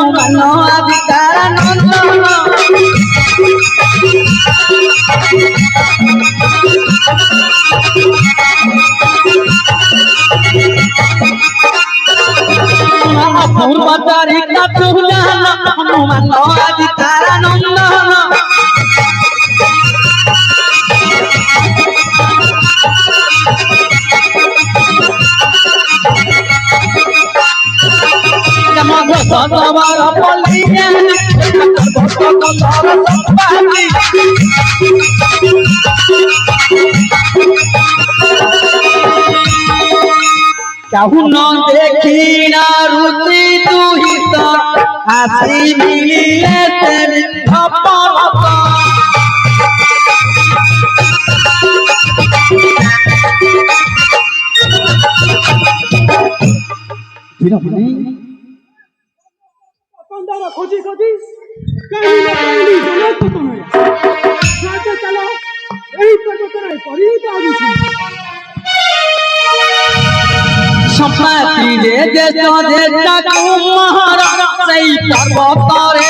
हनुमान अधिकार नंदन पूर्व तारिका तुलान हनुमान अधिकार नंदन सदवार पलिया चाहू न देखी ना रुचि दुहित आसी मिलिले तेरे खपरत खोजी खोजी कहीं ना कहीं जरूरत तो तुम्हें चलो चलो यही पर तो नहीं पड़ी तो आगे संपाती रे देश कुमार सही पर्वत रे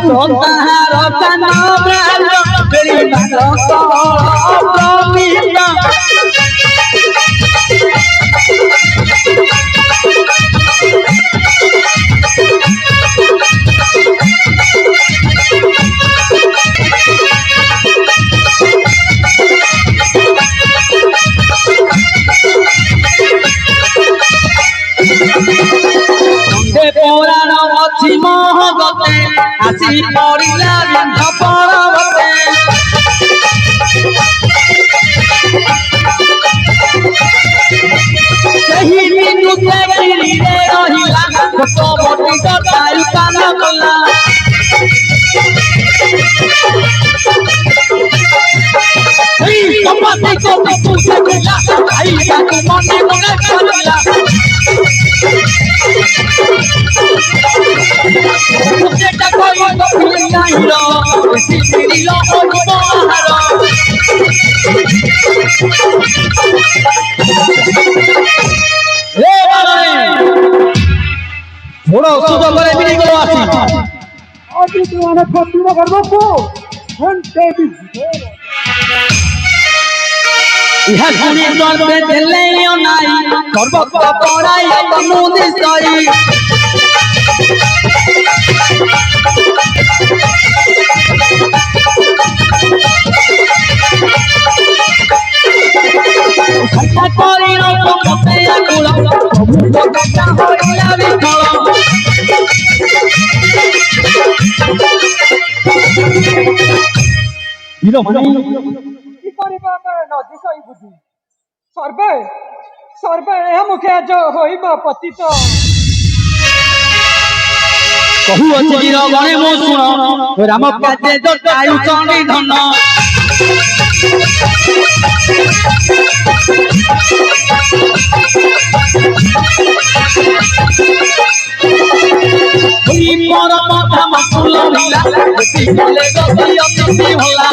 सोतार कनाब्राल बेरी बालक प्रमिता पुराण अच्छी महगते आसी पड़िला बिंध पर्वते सही बिंदु से गिरी रे रहिला छोटो मोटी गताई कान गला कपति को तू से मिला आई का तू मने मने चला जेटा कोई तो फिर नहीं रो सिरी लो बाहर ए बारे थोड़ा सुबह करे भी नहीं करो आसी आज तू आने फटीरा कर दो घंटे भी इहा गुणी तोर पे देले यो नाई सर्वत पराई तमुदी सई सत्ता करी रो मते आकुल भगता होइला विफल हिरो मनी सर्वे सर्वे मुखे जो होइबा पतित कहू अछि वीर गणे मो सुन राम काजे जो आयु चंडी धन पर माथा मकुल भिला बोले गति अति भला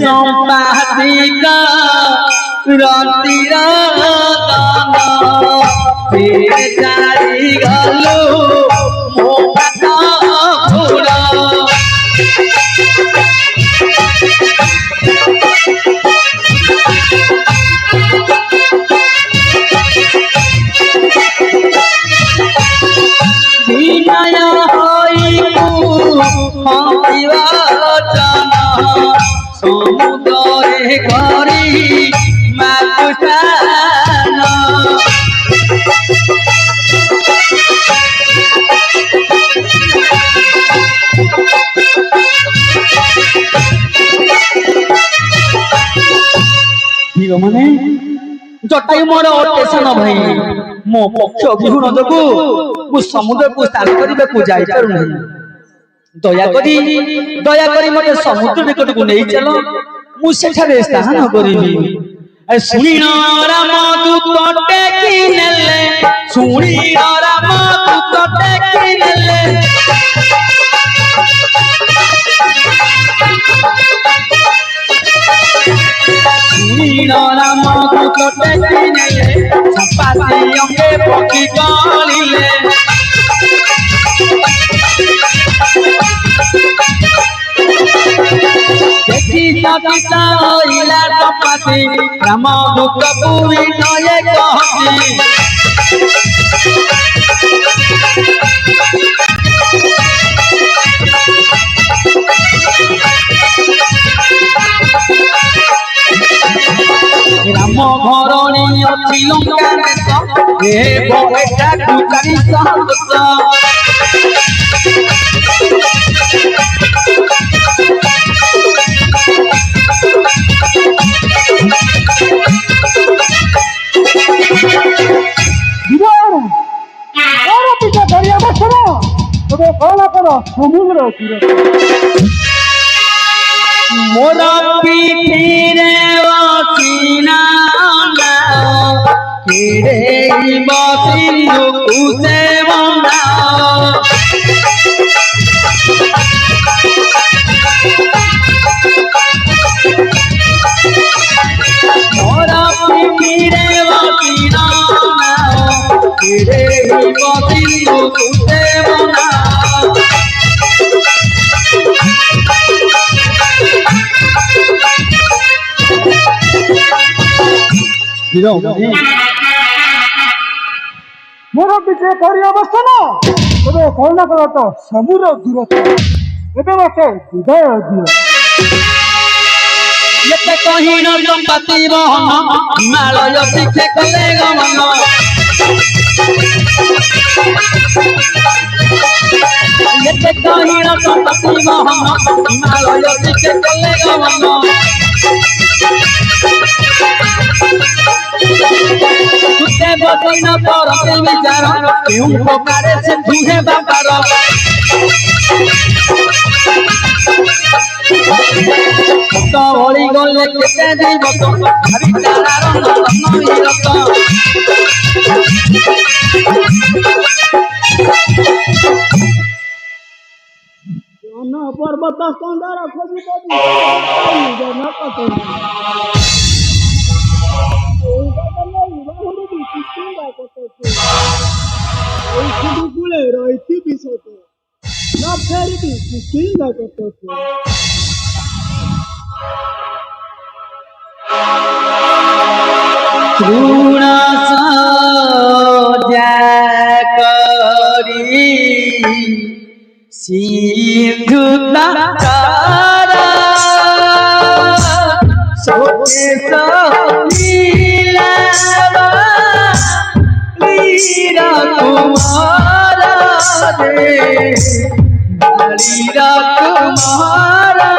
संपादिका रतिरा जारी गलो मोटा पूरा विनय होई समुद्रे करी माकुसान माने जटायु मोर टेसन भाई मो पक्ष विहुण जोगु मु समुद्र को स्नान करबे को जाई पारु नहीं दया करी मते समुद्र निकट को नहीं चलो मु सेठारे स्नान करिबी सुनीन राम दूत टेकी नेले सुनीन राम दूत टेकी नेले सुनीन राम दूत टेकी नेले छपासी अंगे पक्षी गलिले देखी सविता इला चपाती राम दूत पूरी नये कहती राम घरणी अच्छी लंका देश ए बएटा कुचारी सहस मोरा पीठीरे वसीना केरे बसिंधु कुसे बना मोरा पीठीरे वसीना केरे बसिंधु कुसे बना मोर पीछे पड़ी अवस्था ना तबे कौन कर तो समुद्र दूरत्व एबे मते हृदय दियो येते कहिन संपत्ति बहन हिमालय शिखे कले गमन येते कहिन संपत्ति बहन हिमालय शिखे कले गमन तुते बदिन परते विचार केउ प्रकारे से दुहे बापार तो ओली गले केते दिवस हरि तारार नरत्न हीरत जन पर्वत सुंदर खोजी जन कतो रही विषय न फेरी किसकिंदा करते तृण सजा करी सिंधु तारा सोचे लीला लीला कुमारा रे लीला कुमारा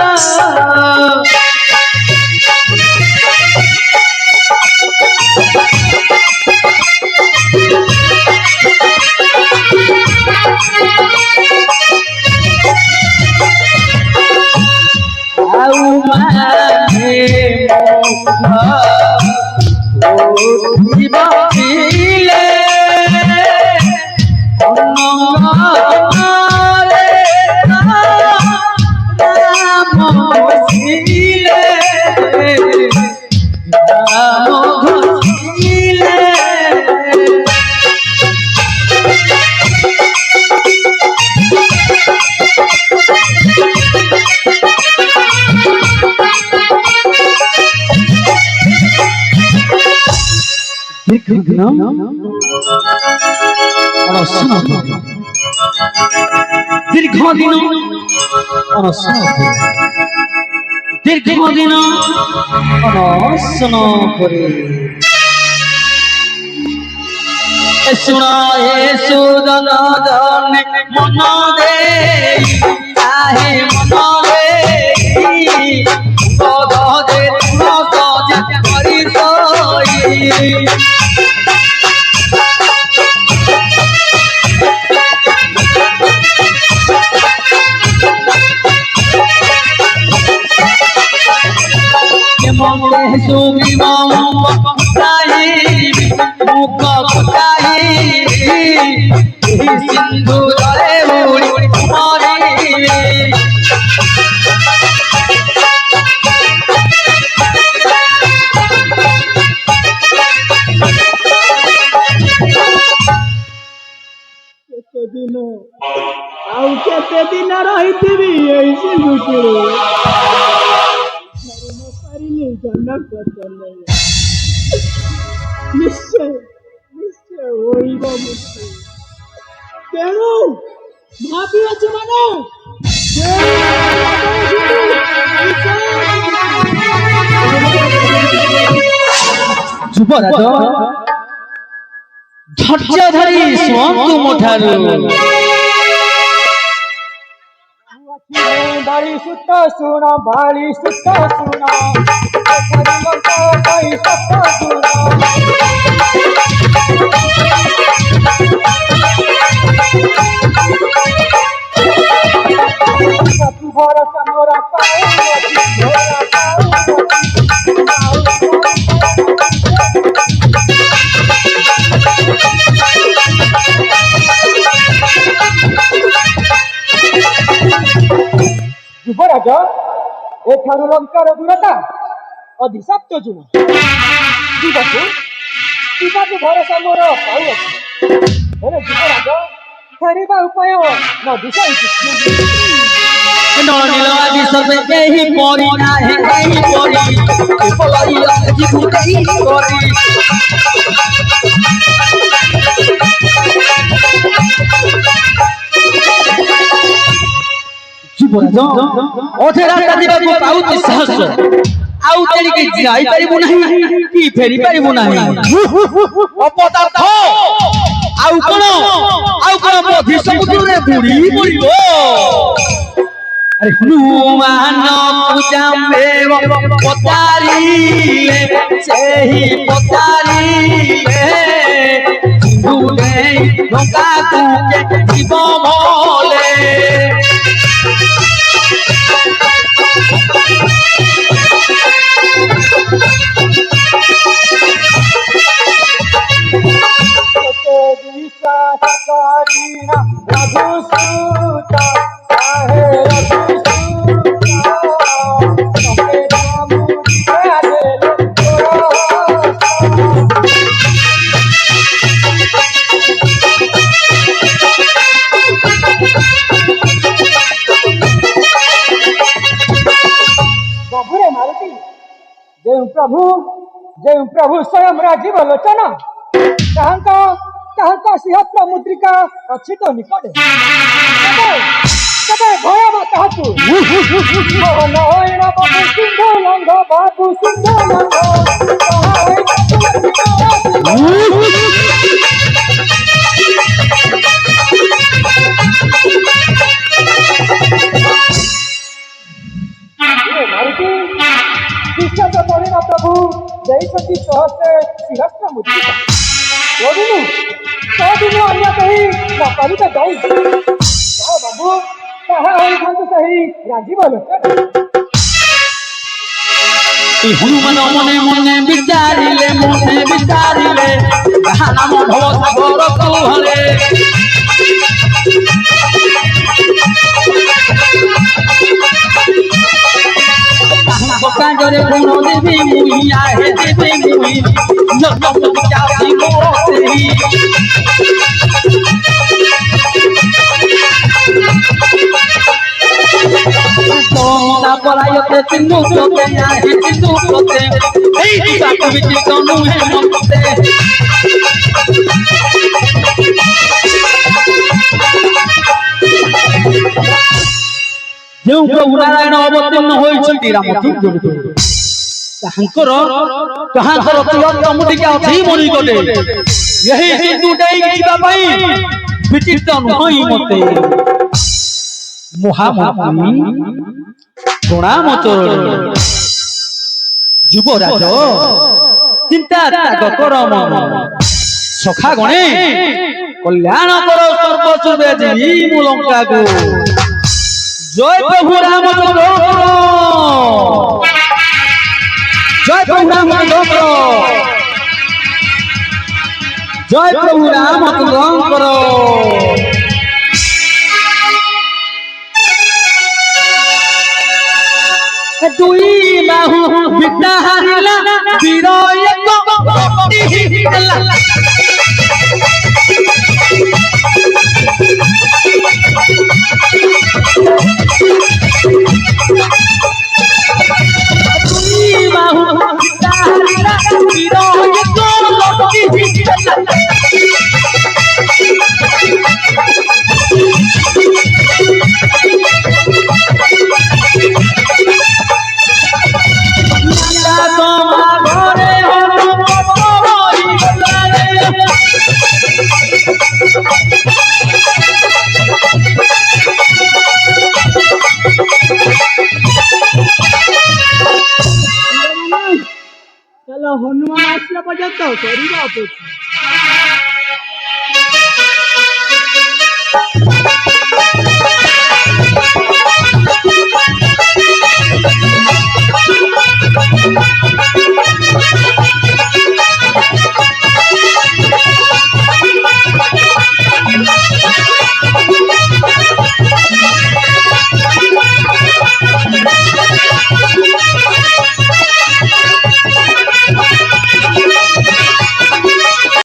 दीर्घ दिन अनशन करे सुना हे सुदन धन मन दे आहे मन दे गद दे तुम सज करी सोई सुगी मुख कुटाई सिंधु जले उड़ी मरिवे केते दिन रही सिंधुपुर निश्चय निश्चय होइब मुक्ति तेणु भाविअछु मानो ଯୁବରାଜ ଧୈର୍ଯ୍ୟ ଧରି ଶୁଣନ୍ତୁ ମୋଠାରୁ ବାଳି ସୁତ ଶୁଣ ବାଳି ସୁତ ଶୁଣ ଭରସା ମୋର ଯୁବରାଜ ଏଠାରୁ ଲଙ୍କାର ଦୂରତା ଅଧିସପ୍ତ ଜୁଣ ଯିବାକୁ ଭରସା ମୋର ପାଉଅଛି ହେଲେ ଯୁବରାଜ ଫେରିବା ଉପାୟ ନ ଦିଶାଇଛି ନୀଳ ଆଜି ସବେ ଏହି ପରି ନାହିଁ ଏହି ପରି ପରି ଆଜି ବୁଝେଇ କରି ଯୁବରାଜ ଅଧେରା ଯିବାକୁ ପାଉଛି ସାହସ ଆଉ ତେଣିକି ଯାଇପାରିବୁ ନାହିଁ କି ଫେରି ପାରିବୁ ନାହିଁ ଅପଦାର୍ଥ ଆଉ କଣ ମଝି ସମୁଦ୍ରରେ ବୁଡ଼ି ପଡ଼ିବ ହନୁମାନ ପୂଜାମ୍ବେବ ପତାରିଲେ ସେହି ପତାରିଲେ ସିନ୍ଧୁ ଦେଇ ଡଙ୍ଗାକୁ ଯିବ ମଲେ ଯେଉଁ ପ୍ରଭୁ ସ୍ୱୟଂ ରାଜୀବ ଲୋଚନ ତାହାଙ୍କ ସିଂହତ୍ୱ ମୁଦ୍ରିକା ଅଛି ତ ନିକଟରେ କେବେ ଭୟବ ତାହାକୁ ବାବୁ ସିଂହ ଲଙ୍ଘ ବାବୁ ସିଂହ ଲଙ୍ଘ विश्वास पड़ेगा प्रभु जैसे सहस्ते शिरस्त्र मुद्रिका दिन अन्य कहीं न कविता जाई बाबू कहा सही राजीव लोचन हनुमान मने मने विचारिले नाम भव सागर कौहले कांजरे गुण देवी मुई आहे देवी मुई जगत विचारी मोती सोना परायते सिंधु कोते आहे सिंधु कोते ए दिशा विचि तनु है नमते ଯେଉଁ ପ୍ରଭୁ ନାରାୟଣ ଅବତୀର୍ଣ୍ଣ ହୋଇଛନ୍ତି ରାମଚନ୍ଦ୍ର ଜଗତରେ ତାହାଙ୍କର ତୁରନ୍ତ ମୁଦିକା ଅଛି ମଣିକଟେ ଏହି ସିନ୍ଧୁ ଦେଇ ଯିବା ପାଇଁ ବିଚିତ୍ର ନୁହଁ ମତେ ମହାମଣି ପ୍ରଣାମ ଚରଣ যুবরাজ চিন্তা ত্যাগ কর মন সখা গণে কল্যাণ কর সর্বসুবে দেবী মুলঙ্কাগু জয় প্রভু রামচন্দ্র জয় প্রভু রামচন্দ্র জয় প্রভু রামচন্দ্র দুই বাহু বিদ্যা হারিলা বীর এক ভক্তি হিলা দুই বাহু বিদ্যা হারিলা বীর এক ভক্তি হিলা चलो हनुमान आसला पर्यंत करीबा अपेक्षा